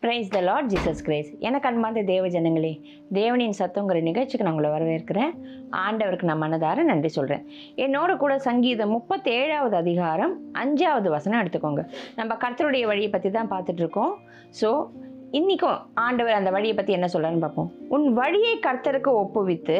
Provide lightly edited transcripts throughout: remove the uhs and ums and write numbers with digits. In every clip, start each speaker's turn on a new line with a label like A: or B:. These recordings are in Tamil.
A: Price the lord Jesus Christ. எனக்கு அன்பார்ந்த தேவ ஜனங்களே, தேவனின் சத்தங்கிற நிகழ்ச்சிக்கு நான் உங்களை வரவேற்கிறேன். ஆண்டவருக்கு நான் மனதார நன்றி சொல்கிறேன். என்னோட கூட சங்கீதம் 37வது அதிகாரம் 5வது வசனம் எடுத்துக்கோங்க. நம்ம கர்த்தருடைய வழியை பற்றி தான் பார்த்துட்ருக்கோம். ஸோ இன்றைக்கும் ஆண்டவர் அந்த வழியை பற்றி என்ன சொல்கிறான்னு பார்ப்போம். உன் வழியை கர்த்தருக்கு ஒப்புவித்து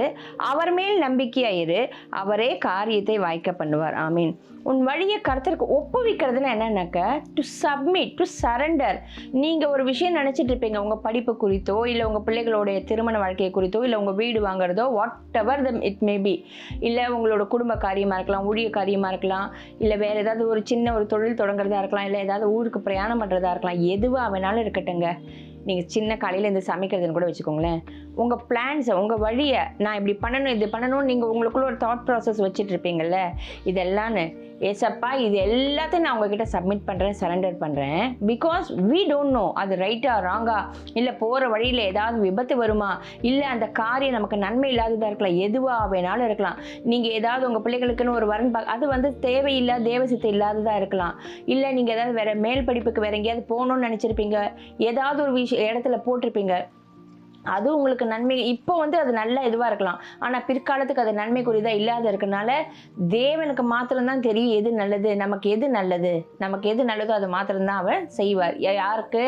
A: அவர் மேல் நம்பிக்கையாயிரு, அவரே காரியத்தை வாய்க்க பண்ணுவார். ஆமீன். உன் வழியை கர்த்தருக்கு ஒப்புவிக்கிறதுனா என்னன்னாக்க டு சப்மிட், டு சரண்டர். நீங்கள் ஒரு விஷயம் நினச்சிட்டு இருப்பீங்க, உங்கள் படிப்பு குறித்தோ இல்லை உங்கள் பிள்ளைகளுடைய திருமண வாழ்க்கையை குறித்தோ இல்லை உங்கள் வீடு வாங்குறதோ, whatever the it may be, இல்லை உங்களோட குடும்ப காரியமாக இருக்கலாம், ஊழிய காரியமாக இருக்கலாம், இல்லை வேறு ஏதாவது ஒரு சின்ன ஒரு தொழில் தொடங்குறதா இருக்கலாம், இல்லை ஏதாவது ஊருக்கு பிரயாணம் பண்ணுறதா இருக்கலாம், எதுவாக வேணாலும் இருக்கட்டுங்க. நீங்கள் சின்ன காலையில் இருந்து சமைக்கிறதுன்னு கூட வச்சுக்கோங்களேன். உங்கள் பிளான்ஸை, உங்கள் வழியை, நான் இப்படி பண்ணணும் இது பண்ணணும்னு நீங்கள் உங்களுக்குள்ள ஒரு தாட் ப்ராசஸ் வச்சுட்டு இருப்பீங்கள்ல, இதெல்லான்னு ஏசப்பா இது எல்லாத்தையும் நான் உங்ககிட்ட சப்மிட் பண்ணுறேன், சரண்டர் பண்ணுறேன். பிகாஸ் வி டோன்ட் நோ அது ரைட்டா ராங்கா, இல்லை போகிற வழியில் ஏதாவது விபத்து வருமா, இல்லை அந்த காரியம் நமக்கு நன்மை இல்லாததாக இருக்கலாம், எதுவாக வேணாலும் இருக்கலாம். நீங்கள் ஏதாவது உங்கள் பிள்ளைகளுக்குன்னு ஒரு வரன் அது தேவையில்லாத தேவசித்தை இல்லாததாக இருக்கலாம். இல்லை நீங்கள் ஏதாவது வேறு மேல் படிப்புக்கு வேறு எங்கேயாவது போகணுன்னு நினச்சிருப்பீங்க, ஏதாவது ஒரு இடத்துல போட்டிருப்பீங்க, அது உங்களுக்கு நன்மை இப்போ அது நல்ல இதுவாக இருக்கலாம், ஆனால் பிற்காலத்துக்கு அது நன்மைக்குரியதாக இல்லாத இருக்கனால தேவனுக்கு மாத்திரம்தான் தெரியும் எது நல்லது, நமக்கு எது நல்லது, நமக்கு எது நல்லதோ அது மாத்திரம்தான் அவர் செய்வார். யாருக்கு?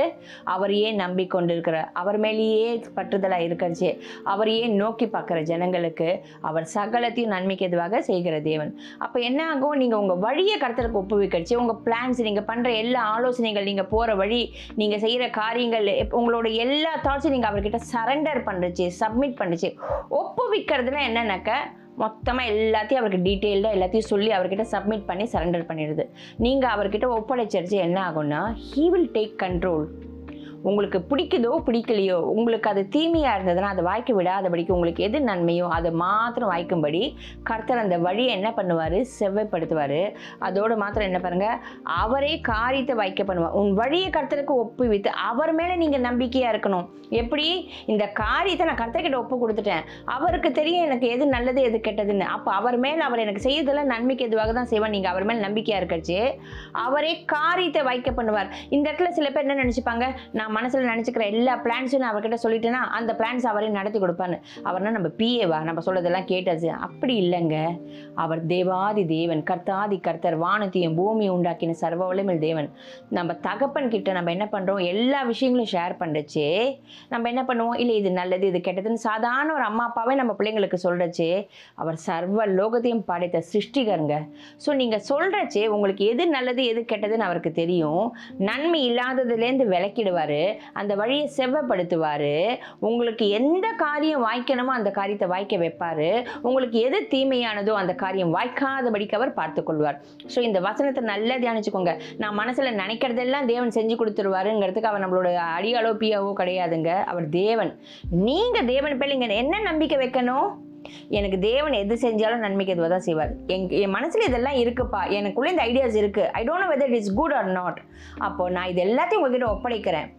A: அவரையே நம்பிக்கொண்டிருக்கிறார், அவர் மேலேயே பற்றுதலாக இருக்கிறச்சு, அவரையே நோக்கி பார்க்குற ஜனங்களுக்கு அவர் சகலத்தையும் நன்மைக்கு எதுவாக செய்கிற தேவன். அப்போ என்ன ஆகும்? நீங்கள் உங்கள் வழியை கர்த்தருக்கு ஒப்புவிக்கடிச்சு, உங்கள் பிளான்ஸ், நீங்கள் பண்ணுற எல்லா ஆலோசனைகள், நீங்கள் போகிற வழி, நீங்கள் செய்கிற காரியங்கள், உங்களோட எல்லா தாட்ஸும் நீங்கள் அவர்கிட்ட சரண்டர் பண்ணுச்சு, சப்மிட் பண்ணுச்சு. ஒப்புவிக்கிறதுனா என்னன்னாக்க மொத்தமாக எல்லாத்தையும் அவருக்கு டீட்டெயில்டாக எல்லாத்தையும் சொல்லி அவர்கிட்ட சப்மிட் பண்ணி சரண்டர் பண்ணிடுது. நீங்கள் அவர்கிட்ட ஒப்படைச்சிருச்சு என்ன ஆகும்னா, ஹீ வில் டேக் கண்ட்ரோல். உங்களுக்கு பிடிக்குதோ பிடிக்கலையோ, உங்களுக்கு அது தீமையாக இருந்ததுன்னா அதை வாய்க்க விடாதபடிக்கு, உங்களுக்கு எது நன்மையோ அதை மாத்திரம் வாய்க்கும்படி கர்த்தர் அந்த வழியை என்ன பண்ணுவார்? செவ்வாய்ப்படுத்துவார். அதோடு மாத்திரம் என்ன பாருங்கள், அவரே காரியத்தை வாய்க்க பண்ணுவார். உன் வழியை கர்த்தருக்கு ஒப்புவித்து அவர் மேலே நீங்கள் நம்பிக்கையாக இருக்கணும். எப்படி? இந்த காரியத்தை நான் கர்த்தர்கிட்ட ஒப்பு கொடுத்துட்டேன், அவருக்கு தெரியும் எனக்கு எது நல்லது எது கெட்டதுன்னு. அப்போ அவர் மேலே அவர் எனக்கு செய்யறதெல்லாம் நன்மைக்கு எதுவாக தான் செய்வார். நீங்கள் அவர் மேலே நம்பிக்கையாக இருக்கச்சு அவரே காரியத்தை வாய்க்க பண்ணுவார். இந்த இடத்துல சில பேர் என்ன நினச்சிப்பாங்க, நான் மனசில் நினச்சிக்கிற எல்லா பிளான்ஸும் நான் அவர்கிட்ட சொல்லிட்டேன்னா அந்த பிளான்ஸ் அவரே நடத்தி கொடுப்பான்னு. அவர்னா நம்ம பிஏவா, நம்ம சொல்றதெல்லாம் கேட்டாச்சு? அப்படி இல்லைங்க. அவர் தேவாதி தேவன், கர்த்தாதி கர்த்தர், வானத்தையும் பூமியை உண்டாக்கின சர்வ வல்லமையுள்ள தேவன். நம்ம தகப்பன் கிட்ட நம்ம என்ன பண்ணுறோம்? எல்லா விஷயங்களும் ஷேர் பண்ணுறச்சு நம்ம என்ன பண்ணுவோம்? இல்லை இது நல்லது இது கெட்டதுன்னு சாதாரண ஒரு அம்மா அப்பாவே நம்ம பிள்ளைங்களுக்கு சொல்கிறச்சு அவர் சர்வ லோகத்தையும் படைத்த சிருஷ்டிகருங்க. ஸோ நீங்கள் சொல்கிறச்சு உங்களுக்கு எது நல்லது எது கெட்டதுன்னு அவருக்கு தெரியும். நன்மை இல்லாததுலேருந்து விளக்கிடுவார், அந்த வழியை செவ்வாய்ப்படுத்துவார். உங்களுக்கு எந்த காரியம் வாய்க்கணுமோ அந்த காரியத்தை வாய்க்க வைப்பார். உங்களுக்கு எது தீமையானதோ அந்த காரியம் வாய்க்காதபடிக்கு அவர் பார்த்துக்கொள்வார். ஸோ இந்த வசனத்தை நல்லா தியானிச்சுக்கோங்க. நான் மனசில் நினைக்கிறதெல்லாம் தேவன் செஞ்சு கொடுத்துருவாருங்கிறதுக்கு அவர் நம்மளோட அடியாளோ பியாவோ கிடையாதுங்க. அவர் தேவன். நீங்கள் தேவன் பேர் இங்கே என்ன நம்பிக்கை வைக்கணும்? எனக்கு தேவன் எது செஞ்சாலும் நன்மைக்கு எதுவாக தான் செய்வார். என் மனசில் இதெல்லாம் இருக்குப்பா, எனக்குள்ளே இந்த ஐடியாஸ் இருக்குது, I don't know whether it is good or not. அப்போது நான் இது எல்லாத்தையும் உங்ககிட்ட ஒப்படைக்கிறேன்,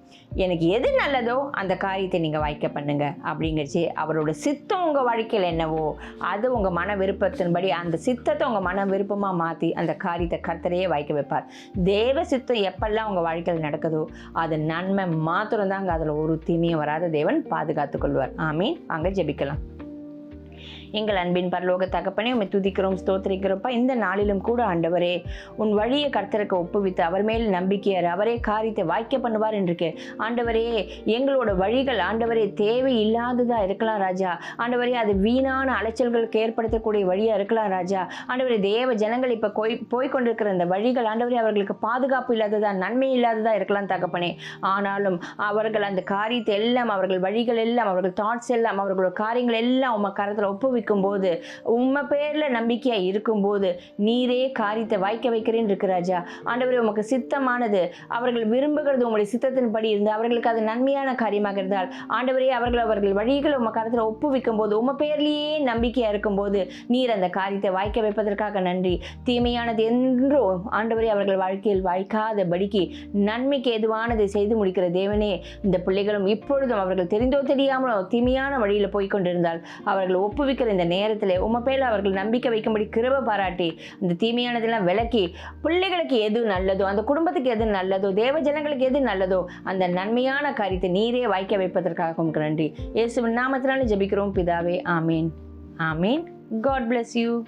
A: எனக்கு எது நல்லதோ அந்த காரியத்தை நீங்கள் வாய்க்க பண்ணுங்க அப்படிங்கிறச்சு அவரோட சித்தம் உங்கள் வாழ்க்கையில் என்னவோ அது உங்கள் மன விருப்பத்தின்படி அந்த சித்தத்தை உங்கள் மன விருப்பமாக மாற்றி அந்த காரியத்தை கர்த்தரையே வாய்க்க வைப்பார். தேவ சித்தம் எப்பெல்லாம் உங்கள் வாழ்க்கையில் நடக்குதோ அது நன்மை மாத்திரம்தாங்க, அதில் ஒரு தீமையும் வராத தேவன் பாதுகாத்து கொள்வார். ஆமீன். அங்கே ஜெபிக்கலாம். எங்கள் அன்பின் பரலோக தகப்பனே, உம்மை துதிக்கிறோம், ஸ்தோத்திரிக்கிறோம்ப்பா. இந்த நாளிலும் கூட ஆண்டவரே உன் வழியை கர்த்தருக்கு ஒப்புவித்து அவர் மேல் நம்பிக்கையார், அவரே காரியத்தை வாய்க்க பண்ணுவார் என்று ஆண்டவரே எங்களோட வழிகள் ஆண்டவரே தேவை இல்லாததாக இருக்கலாம் ராஜா. ஆண்டவரே அது வீணான அலைச்சல்களுக்கு ஏற்படுத்தக்கூடிய வழியாக இருக்கலாம் ராஜா. ஆண்டவரே தேவ ஜனங்கள் இப்போ போய்கொண்டிருக்கிற இந்த வழிகள் ஆண்டவரே அவர்களுக்கு பாதுகாப்பு இல்லாததா, நன்மை இல்லாததா இருக்கலாம் தகப்பனே. ஆனாலும் அவர்கள் அந்த காரியத்தை எல்லாம், அவர்கள் வழிகள் எல்லாம், அவர்கள் தாட்ஸ் எல்லாம், அவர்களோட காரியங்கள் எல்லாம் உம்ம கரத்தில் ஒப்புவிக்கும் போது, உம்ம பேர்ல நம்பிக்கையா இருக்கும்போது நீரே காரியத்தை வாய்க்க வைக்கிறேன் இருக்கு ராஜா. ஆண்டவரே உமக்கு சித்தமானது, அவர்கள் விரும்புகிறது உங்களுடைய சித்தத்தின்படி இருந்து அவர்களுக்கு அது நன்மையான காரியமாக இருந்தால் ஆண்டவரே அவர்கள் வழிகளை உம கரத்தில் ஒப்புவிக்கும் போது, உம்ம பேர்லேயே நம்பிக்கையா இருக்கும்போது நீர் அந்த காரியத்தை வாய்க்க வைப்பதற்காக நன்றி. தீமையானது என்றோ ஆண்டவரே அவர்கள் வாழ்க்கையில் வாய்க்காதபடிக்கு நன்மைக்கு எதுவானதை செய்து முடிக்கிற தேவனே, இந்த பிள்ளைகளும் இப்பொழுதும் அவர்கள் தெரிந்தோ தெரியாமலோ தீமையான வழியில் போய்கொண்டிருந்தால் அவர்கள் ஒப்புவிக்கிற ஜெபிக்கிற இந்த நேரத்தில் உம பேரில் அவர்கள் நம்பிக்கை வைக்கும்படி கிருபை பாராட்டி அந்த தீமையானதெல்லாம் விலக்கி பிள்ளைகளுக்கு எது நல்லதோ, அந்த குடும்பத்துக்கு எது நல்லதோ, தேவ ஜனங்களுக்கு எது நல்லதோ அந்த நன்மையான காரியத்தை நீரே வாய்க்க வைப்பதற்காக உமக்கு நன்றி. இயேசுவின் நாமத்தினால ஜெபிக்கிறோம் பிதாவே. ஆமீன். ஆமீன். God bless you.